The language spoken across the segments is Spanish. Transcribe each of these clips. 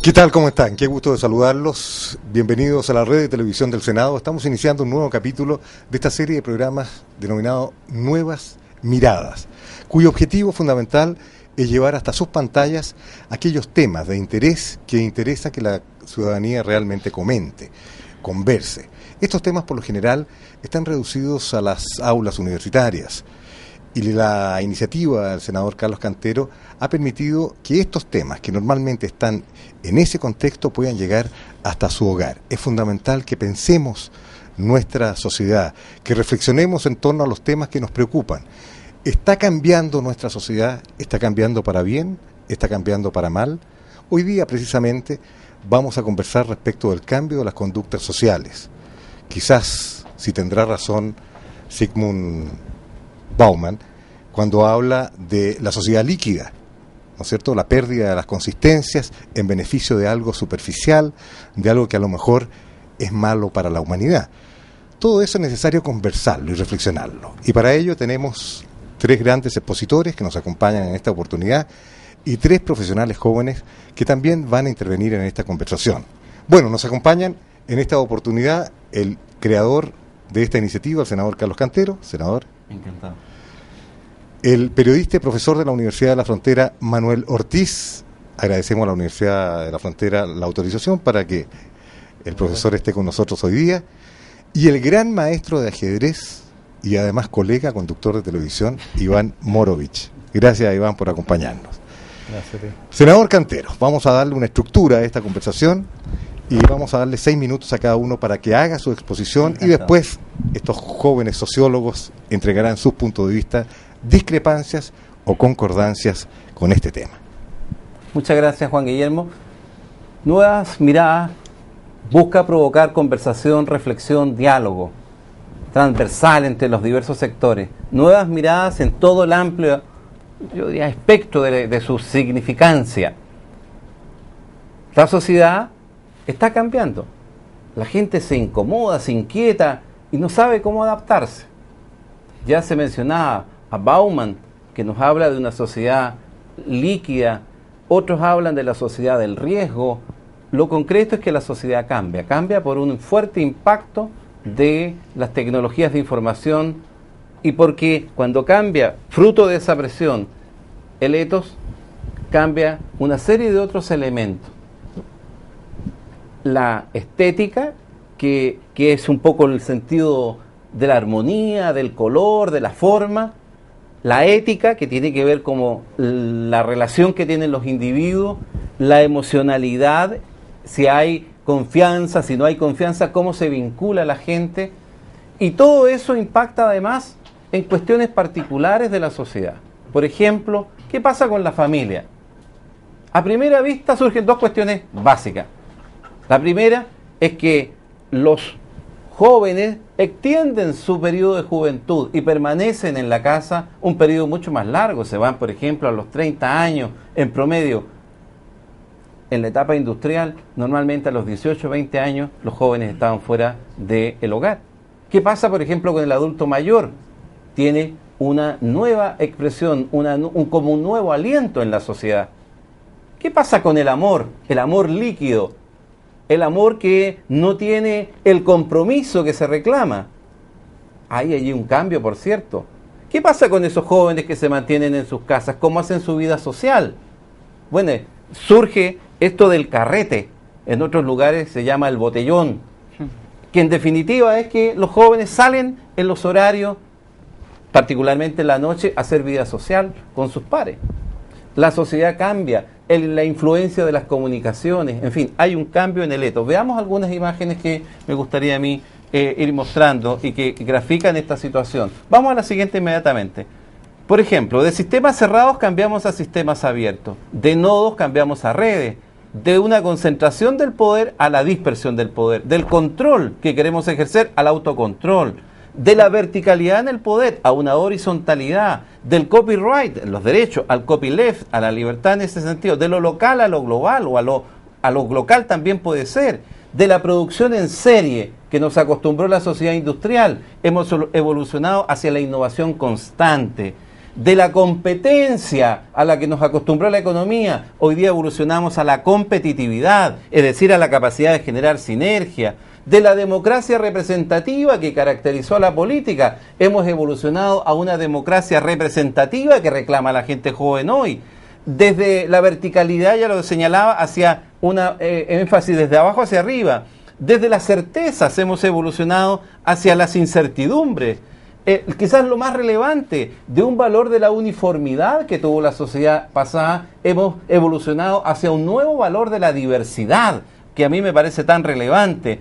¿Qué tal? ¿Cómo están? Qué gusto de saludarlos. Bienvenidos a la red de televisión del Senado. Estamos iniciando un nuevo capítulo de esta serie de programas denominado Nuevas Miradas, cuyo objetivo fundamental es llevar hasta sus pantallas aquellos temas de interés que interesa que la ciudadanía realmente comente, converse. Estos temas por lo general están reducidos a las aulas universitarias y la iniciativa del senador Carlos Cantero ha permitido que estos temas que normalmente están en ese contexto puedan llegar hasta su hogar. Es fundamental que pensemos nuestra sociedad, que reflexionemos en torno a los temas que nos preocupan. ¿Está cambiando nuestra sociedad? ¿Está cambiando para bien? ¿Está cambiando para mal? Hoy día precisamente vamos a conversar respecto del cambio de las conductas sociales. Quizás, si tendrá razón Zygmunt Bauman, cuando habla de la sociedad líquida, ¿no es cierto?, la pérdida de las consistencias en beneficio de algo superficial, de algo que a lo mejor es malo para la humanidad. Todo eso es necesario conversarlo y reflexionarlo. Y para ello tenemos tres grandes expositores que nos acompañan en esta oportunidad y tres profesionales jóvenes que también van a intervenir en esta conversación. Bueno, nos acompañan en esta oportunidad el creador de esta iniciativa, el senador Carlos Cantero. Senador. Encantado. El periodista y profesor de la Universidad de la Frontera, Manuel Ortiz. Agradecemos a la Universidad de la Frontera la autorización para que el profesor esté con nosotros hoy día. Y el gran maestro de ajedrez y además colega, conductor de televisión, Iván Morovich. Gracias, Iván, por acompañarnos. Gracias. Senador Cantero, vamos a darle una estructura a esta conversación y vamos a darle 6 minutos a cada uno para que haga su exposición. Encantado. Y después estos jóvenes sociólogos entregarán sus puntos de vista, discrepancias o concordancias con este tema. Muchas gracias, Juan Guillermo. Nuevas Miradas busca provocar conversación, reflexión, diálogo transversal entre los diversos sectores. Nuevas miradas en todo el amplio, yo diría, espectro de su significancia. La sociedad está cambiando. La gente se incomoda, se inquieta y no sabe cómo adaptarse. Ya se mencionaba a Bauman, que nos habla de una sociedad líquida, otros hablan de la sociedad del riesgo. Lo concreto es que la sociedad cambia por un fuerte impacto de las tecnologías de información y porque cuando cambia, fruto de esa presión, el etos, cambia una serie de otros elementos. La estética, que es un poco el sentido de la armonía, del color, de la forma. La ética, que tiene que ver como la relación que tienen los individuos, la emocionalidad, si hay confianza, si no hay confianza, cómo se vincula la gente. Y todo eso impacta además en cuestiones particulares de la sociedad. Por ejemplo, ¿qué pasa con la familia? A primera vista surgen dos cuestiones básicas. La primera es que los jóvenes extienden su periodo de juventud y permanecen en la casa un periodo mucho más largo. Se van, por ejemplo, a los 30 años en promedio. En la etapa industrial, normalmente a los 18 o 20 años, los jóvenes estaban fuera del hogar. ¿Qué pasa, por ejemplo, con el adulto mayor? Tiene una nueva expresión, como un nuevo aliento en la sociedad. ¿Qué pasa con el amor líquido? El amor que no tiene el compromiso que se reclama. Hay allí un cambio, por cierto. ¿Qué pasa con esos jóvenes que se mantienen en sus casas? ¿Cómo hacen su vida social? Bueno, surge esto del carrete. En otros lugares se llama el botellón. Que en definitiva es que los jóvenes salen en los horarios, particularmente en la noche, a hacer vida social con sus pares. La sociedad cambia, la influencia de las comunicaciones, en fin, hay un cambio en el etos. Veamos algunas imágenes que me gustaría a mí ir mostrando y que grafican esta situación. Vamos a la siguiente inmediatamente. Por ejemplo, de sistemas cerrados cambiamos a sistemas abiertos, de nodos cambiamos a redes, de una concentración del poder a la dispersión del poder, del control que queremos ejercer al autocontrol, de la verticalidad en el poder a una horizontalidad, del copyright, los derechos, al copyleft, a la libertad en ese sentido, de lo local a lo global o a lo local también puede ser, de la producción en serie que nos acostumbró la sociedad industrial, hemos evolucionado hacia la innovación constante, de la competencia a la que nos acostumbró la economía, hoy día evolucionamos a la competitividad, es decir, a la capacidad de generar sinergia. De la democracia representativa que caracterizó a la política, hemos evolucionado a una democracia representativa que reclama a la gente joven hoy. Desde la verticalidad, ya lo señalaba, hacia una énfasis desde abajo hacia arriba. Desde las certezas hemos evolucionado hacia las incertidumbres. Quizás lo más relevante, de un valor de la uniformidad que tuvo la sociedad pasada, hemos evolucionado hacia un nuevo valor de la diversidad, que a mí me parece tan relevante.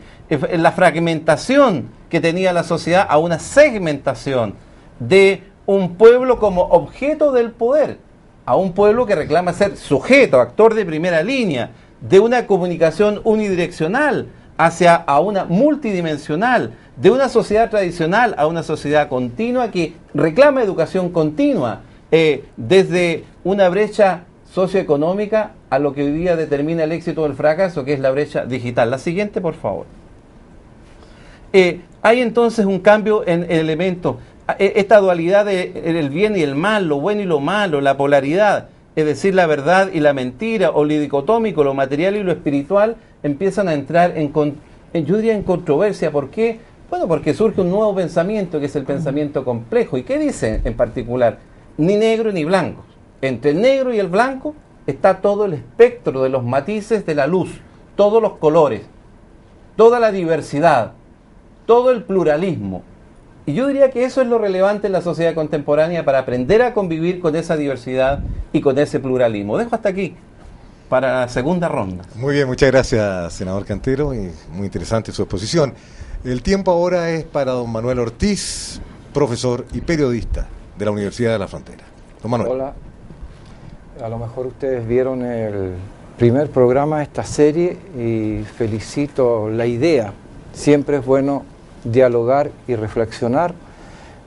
La fragmentación que tenía la sociedad a una segmentación de un pueblo como objeto del poder, a un pueblo que reclama ser sujeto, actor de primera línea, de una comunicación unidireccional a una multidimensional, de una sociedad tradicional a una sociedad continua que reclama educación continua, desde una brecha socioeconómica a lo que hoy día determina el éxito o el fracaso, que es la brecha digital. La siguiente, por favor. Hay entonces un cambio en elementos, esta dualidad del bien y el mal, lo bueno y lo malo, la polaridad, es decir, la verdad y la mentira, o lo dicotómico, lo material y lo espiritual, empiezan a entrar yo diría en controversia. ¿Por qué? Bueno, porque surge un nuevo pensamiento, que es el pensamiento complejo. ¿Y qué dice en particular? Ni negro ni blanco. Entre el negro y el blanco está todo el espectro de los matices de la luz, todos los colores, toda la diversidad, todo el pluralismo. Y yo diría que eso es lo relevante en la sociedad contemporánea para aprender a convivir con esa diversidad y con ese pluralismo. Dejo hasta aquí para la segunda ronda. Muy bien, muchas gracias, senador Cantero, y muy interesante su exposición. El tiempo ahora es para don Manuel Ortiz, profesor y periodista de la Universidad de la Frontera. Don Manuel. Hola, a lo mejor ustedes vieron el primer programa de esta serie y felicito la idea. Siempre es bueno dialogar y reflexionar.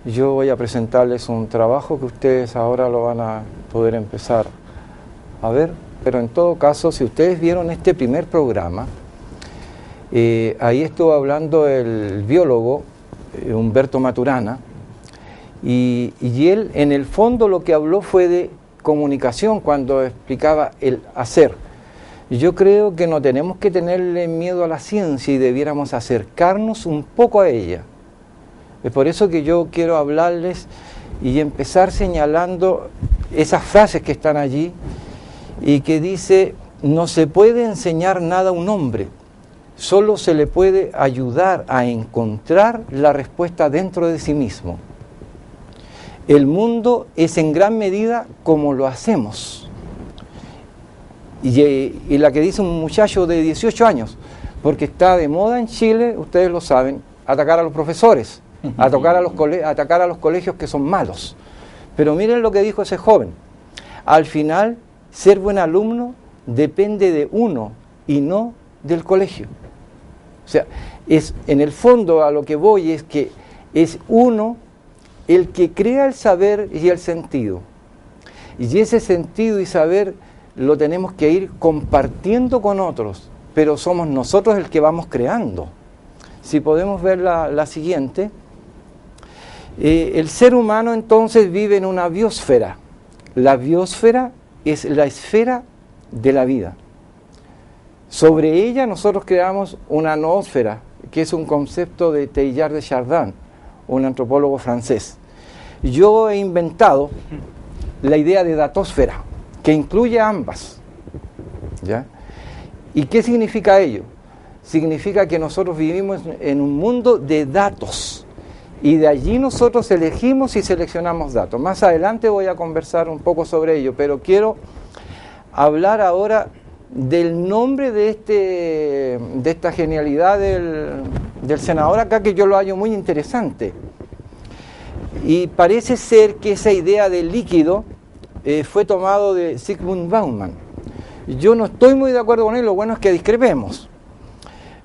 Yo voy a presentarles un trabajo que ustedes ahora lo van a poder empezar a ver, pero en todo caso, si ustedes vieron este primer programa, ahí estuvo hablando el biólogo Humberto Maturana, y él en el fondo lo que habló fue de comunicación cuando explicaba el hacer. Yo creo que no tenemos que tenerle miedo a la ciencia y debiéramos acercarnos un poco a ella. Es por eso que yo quiero hablarles y empezar señalando esas frases que están allí y que dice: no se puede enseñar nada a un hombre, solo se le puede ayudar a encontrar la respuesta dentro de sí mismo. El mundo es en gran medida como lo hacemos. Y la que dice un muchacho de 18 años, porque está de moda en Chile, ustedes lo saben, atacar a los profesores, atacar a los colegios que son malos. Pero miren lo que dijo ese joven: al final, ser buen alumno depende de uno y no del colegio. O sea, en el fondo a lo que voy es que es uno el que crea el saber y el sentido. Y ese sentido y saber lo tenemos que ir compartiendo con otros, pero somos nosotros el que vamos creando. Si podemos ver la siguiente, el ser humano entonces vive en una biosfera. La biosfera es la esfera de la vida. Sobre ella nosotros creamos una noósfera, que es un concepto de Teilhard de Chardin, un antropólogo francés. Yo he inventado la idea de datósfera, que incluye ambas, ¿ya? ¿Y qué significa ello? Significa que nosotros vivimos en un mundo de datos, y de allí nosotros elegimos y seleccionamos datos. Más adelante voy a conversar un poco sobre ello, pero quiero hablar ahora del nombre de esta genialidad del senador acá, que yo lo hallo muy interesante. Y parece ser que esa idea del líquido fue tomado de Zygmunt Bauman. Yo no estoy muy de acuerdo con él, lo bueno es que discrepemos.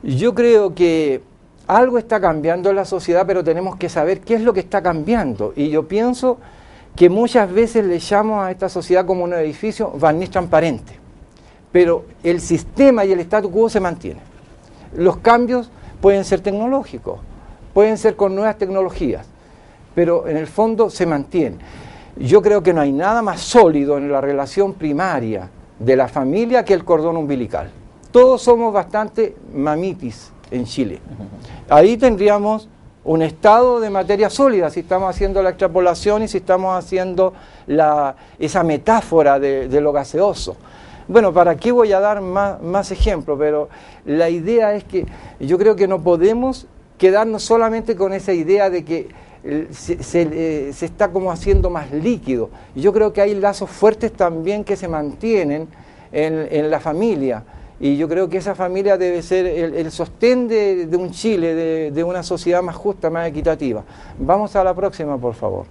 Yo creo que algo está cambiando en la sociedad, pero tenemos que saber qué es lo que está cambiando. Y yo pienso que muchas veces le llamo a esta sociedad como un edificio barniz transparente. Pero el sistema y el statu quo se mantiene. Los cambios pueden ser tecnológicos, pueden ser con nuevas tecnologías, pero en el fondo se mantiene. Yo creo que no hay nada más sólido en la relación primaria de la familia que el cordón umbilical. Todos somos bastante mamitis en Chile. Ahí tendríamos un estado de materia sólida si estamos haciendo la extrapolación y si estamos haciendo esa metáfora de lo gaseoso. Bueno, ¿para qué voy a dar más ejemplos? Pero la idea es que yo creo que no podemos quedarnos solamente con esa idea de que se está como haciendo más líquido. Yo creo que hay lazos fuertes también que se mantienen en la familia. Y yo creo que esa familia debe ser el sostén de un Chile, de una sociedad más justa, más equitativa. Vamos a la próxima, por favor.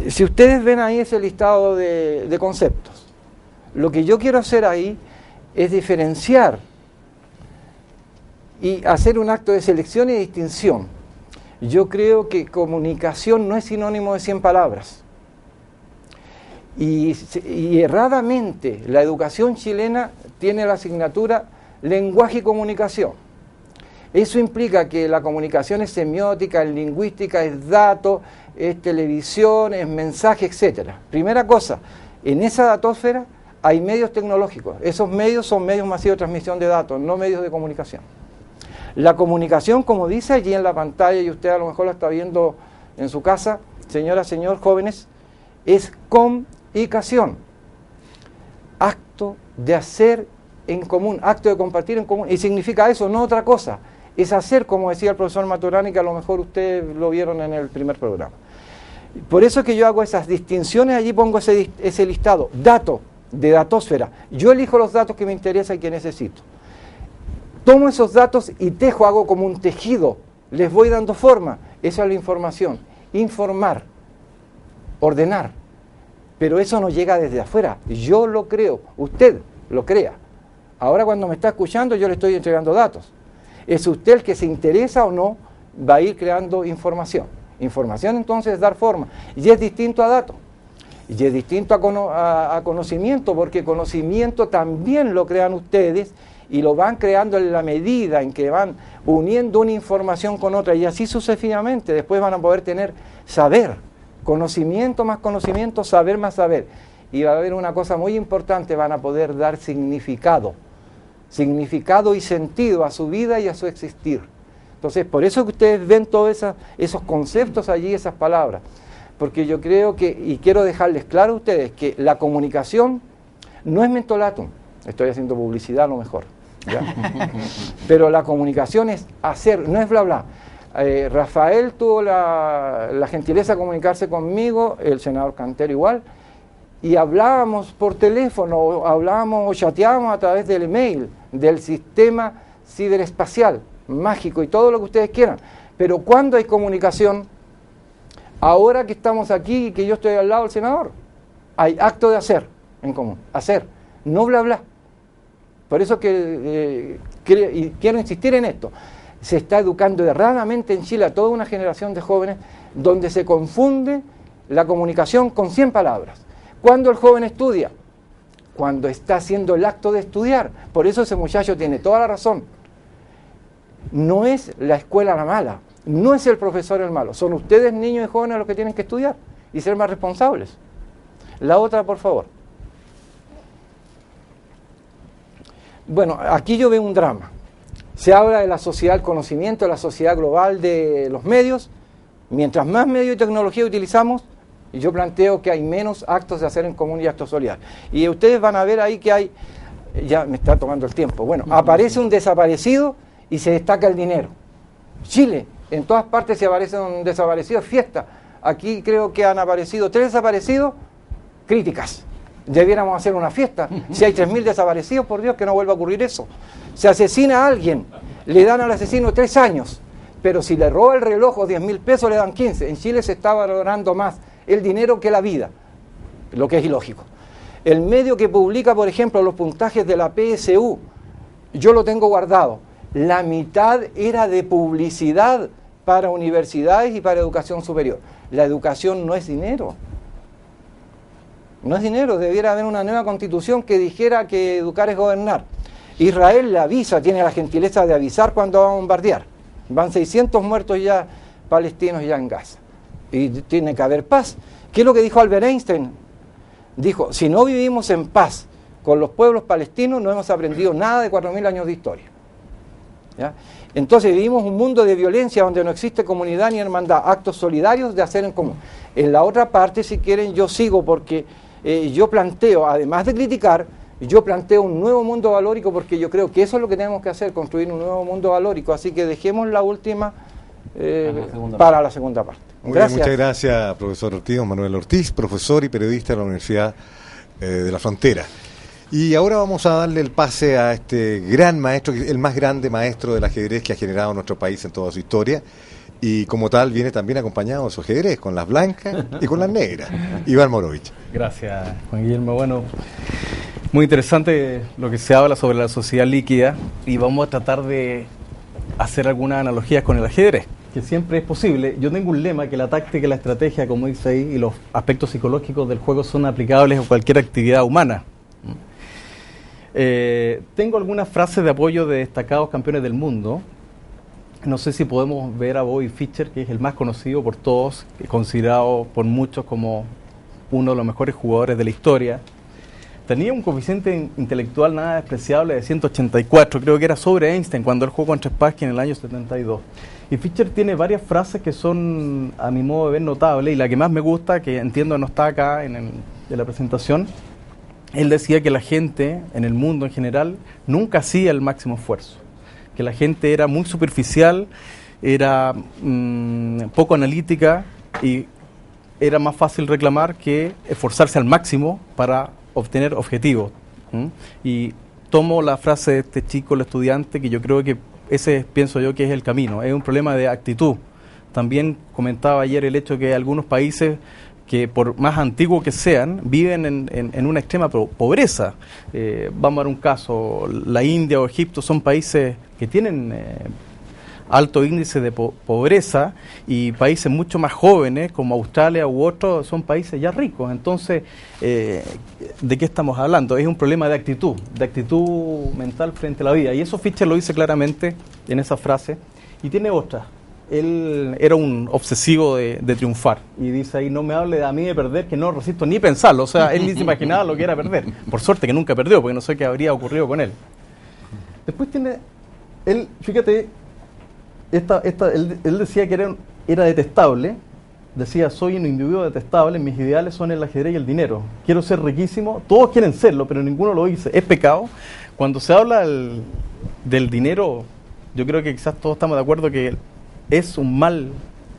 Si ustedes ven ahí ese listado de conceptos, lo que yo quiero hacer ahí es diferenciar y hacer un acto de selección y distinción. Yo creo que comunicación no es sinónimo de 100 palabras. Y erradamente la educación chilena tiene la asignatura lenguaje y comunicación. Eso implica que la comunicación es semiótica, es lingüística, es dato, es televisión, es mensaje, etc. Primera cosa, en esa datósfera hay medios tecnológicos. Esos medios son medios masivos de transmisión de datos, no medios de comunicación. La comunicación, como dice allí en la pantalla, y usted a lo mejor la está viendo en su casa, señora, señor, jóvenes, es comunicación. Acto de hacer en común, acto de compartir en común. Y significa eso, no otra cosa. Es hacer, como decía el profesor Maturani, que a lo mejor ustedes lo vieron en el primer programa. Por eso es que yo hago esas distinciones, allí pongo ese listado. Dato, de datósfera. Yo elijo los datos que me interesan y que necesito. Tomo esos datos y tejo, hago como un tejido. Les voy dando forma. Esa es la información. Informar, ordenar. Pero eso no llega desde afuera. Yo lo creo, usted lo crea. Ahora cuando me está escuchando yo le estoy entregando datos. Es usted el que se interesa o no, va a ir creando información. Información entonces es dar forma. Y es distinto a datos. Y es distinto a conocimiento, porque conocimiento también lo crean ustedes y lo van creando en la medida en que van uniendo una información con otra y así sucesivamente. Después van a poder tener saber, conocimiento más conocimiento, saber más saber. Y va a haber una cosa muy importante, van a poder dar significado y sentido a su vida y a su existir. Entonces, por eso que ustedes ven todos esos conceptos allí, esas palabras. Porque yo creo que, y quiero dejarles claro a ustedes, que la comunicación no es mentolatum. Estoy haciendo publicidad a lo mejor, ¿ya? Pero la comunicación es hacer, no es bla bla. Rafael tuvo la gentileza de comunicarse conmigo, el senador Cantero igual, y hablábamos por teléfono, hablábamos o chateábamos a través del email, del sistema ciberespacial, mágico y todo lo que ustedes quieran. Pero cuando hay comunicación, ahora que estamos aquí y que yo estoy al lado del senador, hay acto de hacer en común, hacer, no bla bla. Por eso y quiero insistir en esto, se está educando erradamente en Chile a toda una generación de jóvenes donde se confunde la comunicación con 100 palabras. ¿Cuándo el joven estudia? Cuando está haciendo el acto de estudiar. Por eso ese muchacho tiene toda la razón. No es la escuela la mala, no es el profesor el malo, son ustedes niños y jóvenes los que tienen que estudiar y ser más responsables. La otra, por favor. Bueno, aquí yo veo un drama. Se habla de la sociedad del conocimiento, de la sociedad global de los medios. Mientras más medios y tecnología utilizamos, yo planteo que hay menos actos de hacer en común y actos solidarios. Y ustedes van a ver ahí que hay, ya me está tomando el tiempo, bueno, aparece un desaparecido y se destaca el dinero. Chile, en todas partes se aparece un desaparecido, fiesta. Aquí creo que han aparecido 3 desaparecidos, críticas. Debiéramos hacer una fiesta. Si hay 3.000 desaparecidos, por Dios, que no vuelva a ocurrir eso. Se asesina a alguien, le dan al asesino 3 años, pero si le roba el reloj o 10.000 pesos le dan 15. En Chile se está valorando más el dinero que la vida, lo que es ilógico. El medio que publica, por ejemplo, los puntajes de la PSU, yo lo tengo guardado. La mitad era de publicidad para universidades y para educación superior. La educación no es dinero. No es dinero, debiera haber una nueva constitución que dijera que educar es gobernar. Israel le avisa, tiene la gentileza de avisar cuando va a bombardear. Van 600 muertos ya palestinos ya en Gaza. y tiene que haber paz. ¿Qué es lo que dijo Albert Einstein? Dijo, si no vivimos en paz con los pueblos palestinos, no hemos aprendido nada de 4.000 años de historia. ¿Ya? Entonces vivimos un mundo de violencia donde no existe comunidad ni hermandad, actos solidarios de hacer en común. En la otra parte, si quieren, yo sigo porque yo planteo, además de criticar, yo planteo un nuevo mundo valórico porque yo creo que eso es lo que tenemos que hacer, construir un nuevo mundo valórico. Así que dejemos la última para la segunda parte. Gracias. Muchas gracias, profesor Ortiz, don Manuel Ortiz, profesor y periodista de la Universidad de la Frontera. Y ahora vamos a darle el pase a este gran maestro, el más grande maestro del ajedrez que ha generado nuestro país en toda su historia. Y como tal viene también acompañado de su ajedrez, con las blancas y con las negras. Iván Morovich. Gracias, Juan Guillermo. Bueno, muy interesante lo que se habla sobre la sociedad líquida y vamos a tratar de hacer algunas analogías con el ajedrez, que siempre es posible. Yo tengo un lema que la táctica y la estrategia, como dice ahí, y los aspectos psicológicos del juego son aplicables a cualquier actividad humana. Tengo algunas frases de apoyo de destacados campeones del mundo. No sé si podemos ver a Bobby Fischer, que es el más conocido por todos, considerado por muchos como uno de los mejores jugadores de la historia. Tenía un coeficiente intelectual nada despreciable de 184, creo que era sobre Einstein cuando él jugó contra Spassky en el año 72. Y Fischer tiene varias frases que son, a mi modo de ver, notables, y la que más me gusta, que entiendo no está acá en la presentación, él decía que la gente en el mundo en general nunca hacía el máximo esfuerzo, que la gente era muy superficial, era poco analítica y era más fácil reclamar que esforzarse al máximo para obtener objetivos. Y tomo la frase de este chico, el estudiante, que yo creo que ese pienso yo que es el camino, es un problema de actitud. También comentaba ayer el hecho que hay algunos países que por más antiguos que sean, viven en una extrema pobreza. Vamos a dar un caso, la India o Egipto son países que tienen alto índice de pobreza, y países mucho más jóvenes como Australia u otros son países ya ricos. Entonces, ¿de qué estamos hablando? Es un problema de actitud mental frente a la vida, y eso Fischer lo dice claramente en esa frase, y tiene otra. Él era un obsesivo de triunfar, y dice ahí, no me hable a mí de perder, que no resisto ni pensarlo. O sea, él ni se imaginaba lo que era perder. Por suerte que nunca perdió, porque no sé qué habría ocurrido con él. Después tiene, él, fíjate, él decía que era detestable, decía, soy un individuo detestable, mis ideales son el ajedrez y el dinero, quiero ser riquísimo, todos quieren serlo, pero ninguno lo dice, es pecado. Cuando se habla del dinero, yo creo que quizás todos estamos de acuerdo que es un mal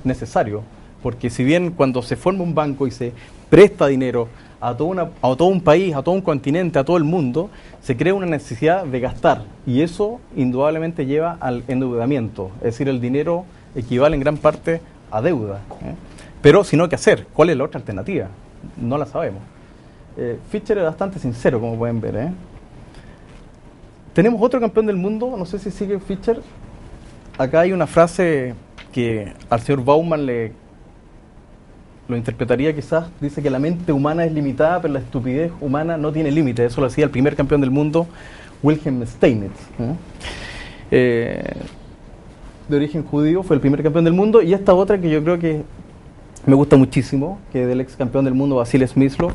necesario, porque si bien cuando se forma un banco y se presta dinero a todo un país, a todo un continente, a todo el mundo, se crea una necesidad de gastar, y eso indudablemente lleva al endeudamiento, es decir, el dinero equivale en gran parte a deuda. Pero si no, ¿qué hacer? ¿Cuál es la otra alternativa? No la sabemos. Fischer es bastante sincero, como pueden ver. Tenemos otro campeón del mundo, no sé si sigue Fischer. Acá hay una frase que al señor Bauman lo interpretaría quizás, dice que la mente humana es limitada, pero la estupidez humana no tiene límite. Eso lo decía el primer campeón del mundo, Wilhelm Steinitz. De origen judío, fue el primer campeón del mundo. Y esta otra que yo creo que me gusta muchísimo, que es del ex campeón del mundo, Vasily Smyslov.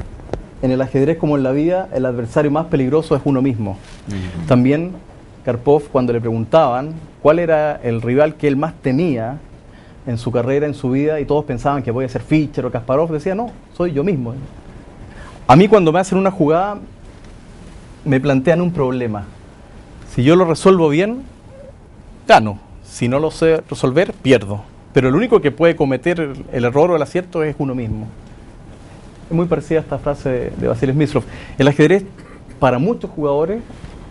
En el ajedrez como en la vida, el adversario más peligroso es uno mismo. También Karpov, cuando le preguntaban cuál era el rival que él más temía en su carrera, en su vida, y todos pensaban que voy a ser Fischer o Kasparov, decía, no, soy yo mismo. A mí cuando me hacen una jugada, me plantean un problema. Si yo lo resuelvo bien, gano. Si no lo sé resolver, pierdo. Pero el único que puede cometer el error o el acierto es uno mismo. Es muy parecida a esta frase de Vasily Smyslov. El ajedrez, para muchos jugadores,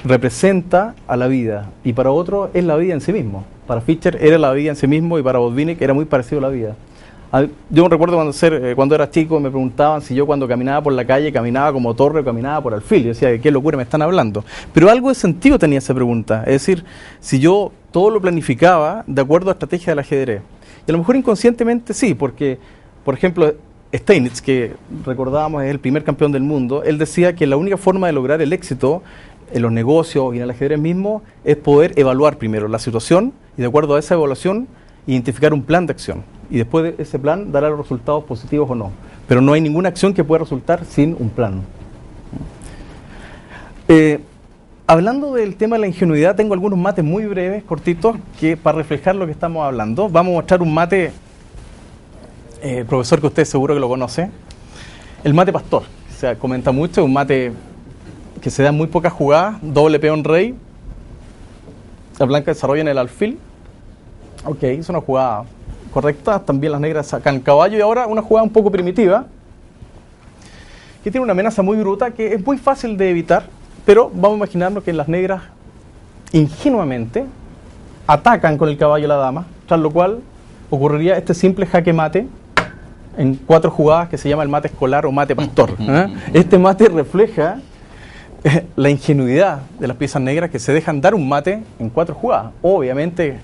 representa a la vida, y para otros es la vida en sí mismo. Para Fischer era la vida en sí mismo, y para Botvinnik era muy parecido a la vida. Yo me recuerdo cuando era chico, me preguntaban si yo cuando caminaba por la calle caminaba como Torre o caminaba por alfil. Yo decía, ¿qué locura me están hablando? Pero algo de sentido tenía esa pregunta. Es decir, si yo todo lo planificaba de acuerdo a estrategia del ajedrez. Y a lo mejor inconscientemente sí, porque, por ejemplo, Steinitz, que recordábamos es el primer campeón del mundo, él decía que la única forma de lograr el éxito en los negocios y en el ajedrez mismo es poder evaluar primero la situación y de acuerdo a esa evaluación identificar un plan de acción. y después de ese plan dará los resultados positivos o no. Pero no hay ninguna acción que pueda resultar sin un plan. Hablando del tema de la ingenuidad, tengo algunos mates muy breves, cortitos, que para reflejar lo que estamos hablando. Vamos a mostrar un mate, profesor, que usted seguro que lo conoce, el mate pastor. Se comenta mucho, un mate que se da en muy pocas jugadas, doble peón rey, la blanca desarrolla en el alfil. Ok, es una jugada correcta, también las negras sacan caballo, y ahora una jugada un poco primitiva, que tiene una amenaza muy bruta, que es muy fácil de evitar, pero vamos a imaginarnos que las negras ingenuamente atacan con el caballo a la dama, tras lo cual ocurriría este simple jaque mate en 4 jugadas que se llama el mate escolar o mate pastor. Este mate refleja la ingenuidad de las piezas negras que se dejan dar un mate en 4 jugadas. Obviamente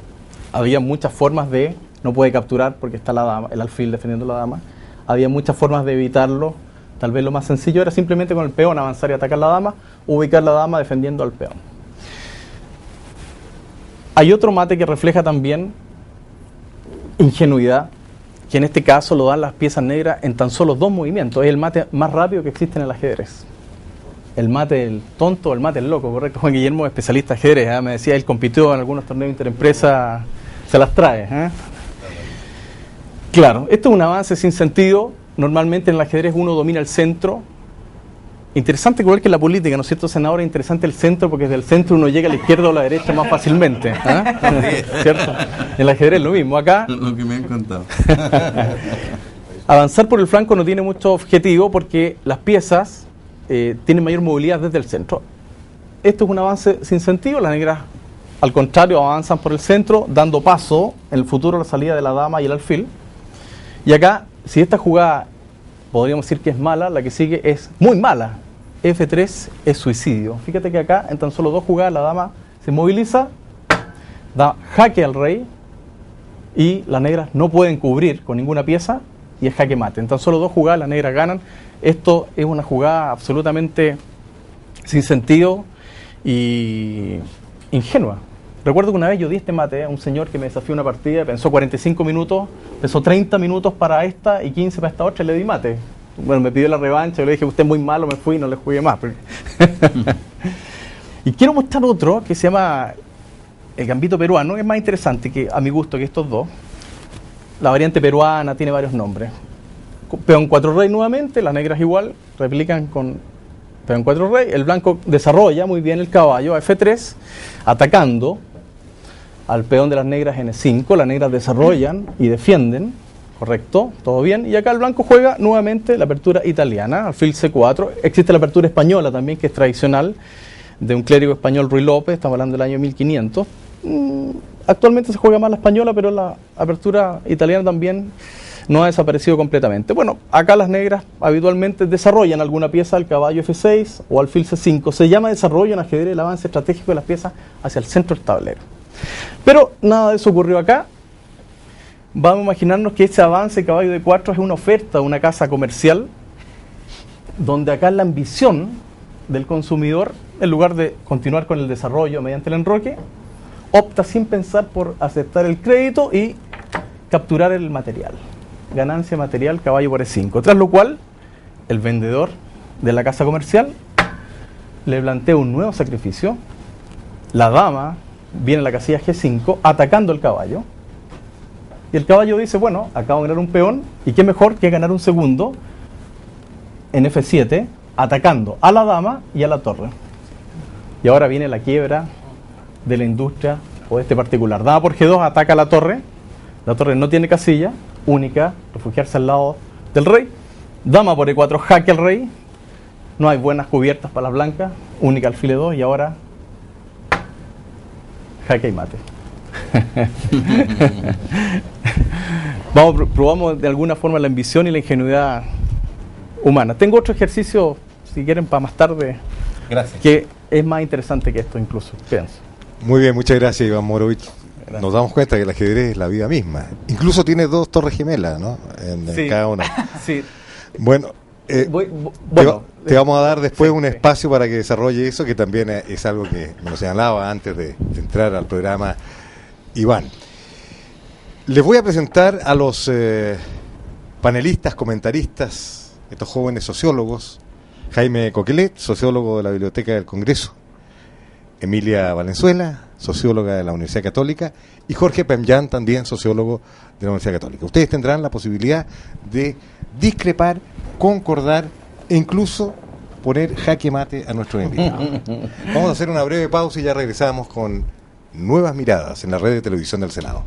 había muchas formas de, no puede capturar porque está la dama, el alfil defendiendo a la dama, había muchas formas de evitarlo. Tal vez lo más sencillo era simplemente con el peón avanzar y atacar la dama, ubicar la dama defendiendo al peón. Hay otro mate que refleja también ingenuidad, que en este caso lo dan las piezas negras en tan solo 2 movimientos. Es el mate más rápido que existe en el ajedrez. El mate del tonto, el mate del loco, correcto. Juan Guillermo, especialista en ajedrez, me decía, él compitió en algunos torneos interempresas, se las trae. Claro, esto es un avance sin sentido. Normalmente en el ajedrez uno domina el centro. Interesante, igual que en la política, ¿no es cierto, senador? Es interesante el centro, porque desde el centro uno llega a la izquierda o a la derecha más fácilmente. ¿Cierto? En el ajedrez lo mismo. Acá, lo que me han contado. Avanzar por el flanco no tiene mucho objetivo, porque las piezas tienen mayor movilidad desde el centro. Esto es un avance sin sentido. Las negras, al contrario, avanzan por el centro, dando paso en el futuro a la salida de la dama y el alfil. Y acá, si esta jugada podríamos decir que es mala, la que sigue es muy mala. F3 es suicidio. Fíjate que acá, en tan solo 2 jugadas, la dama se moviliza, da jaque al rey, y las negras no pueden cubrir con ninguna pieza, y es jaque mate. En tan solo 2 jugadas las negras ganan. Esto es una jugada absolutamente sin sentido y ingenua. Recuerdo que una vez yo di este mate a un señor que me desafió una partida, pensó 45 minutos, pensó 30 minutos para esta y 15 para esta otra, y le di mate. Bueno, me pidió la revancha, yo le dije, usted es muy malo, me fui y no le jugué más. Y quiero mostrar otro que se llama el gambito peruano, que es más interesante que a mi gusto que estos dos. La variante peruana tiene varios nombres. Peón 4 rey nuevamente, las negras igual, replican con peón 4 rey. El blanco desarrolla muy bien el caballo a F3, atacando al peón de las negras en E5. Las negras desarrollan y defienden, correcto, todo bien. Y acá el blanco juega nuevamente la apertura italiana, alfil C4. Existe la apertura española también, que es tradicional, de un clérigo español, Ruy López, estamos hablando del año 1500. Actualmente se juega más la española, pero la apertura italiana también no ha desaparecido completamente. Bueno, acá las negras habitualmente desarrollan alguna pieza al caballo F6 o alfil C5. Se llama desarrollo en ajedrez el avance estratégico de las piezas hacia el centro del tablero. Pero nada de eso ocurrió acá. Vamos a imaginarnos que ese avance caballo de 4 es una oferta de una casa comercial, donde acá la ambición del consumidor, en lugar de continuar con el desarrollo mediante el enroque, opta sin pensar por aceptar el crédito y capturar el material. Ganancia material, caballo por E5. Tras lo cual, el vendedor de la casa comercial le plantea un nuevo sacrificio. La dama viene a la casilla G5 atacando el caballo. Y el caballo dice, bueno, acabo de ganar un peón, y qué mejor que ganar un segundo en F7, atacando a la dama y a la torre. Y ahora viene la quiebra de la industria o de este particular. Dama por G2 ataca a la torre no tiene casilla, única, refugiarse al lado del rey. Dama por E4, jaque al rey, no hay buenas cubiertas para las blancas, única alfil E2, y ahora jaque y mate. Probamos de alguna forma la ambición y la ingenuidad humana. Tengo otro ejercicio, si quieren, para más tarde. Gracias. Que es más interesante que esto incluso, pienso. Muy bien, muchas gracias, Iván Morovich. Gracias. Nos damos cuenta que el ajedrez es la vida misma. Incluso tiene 2 torres gemelas, ¿no? En cada una. Sí. Bueno, te vamos a dar después un espacio para que desarrolle eso, que también es algo que me lo señalaba antes de entrar al programa Iván. Les voy a presentar a los panelistas, comentaristas, estos jóvenes sociólogos. Jaime Coquelet, sociólogo de la Biblioteca del Congreso. Emilia Valenzuela, socióloga de la Universidad Católica. Y Jorge Pemllán, también sociólogo de la Universidad Católica. Ustedes tendrán la posibilidad de discrepar, concordar e incluso poner jaque mate a nuestros invitados. Vamos a hacer una breve pausa y ya regresamos con nuevas miradas en la red de televisión del Senado.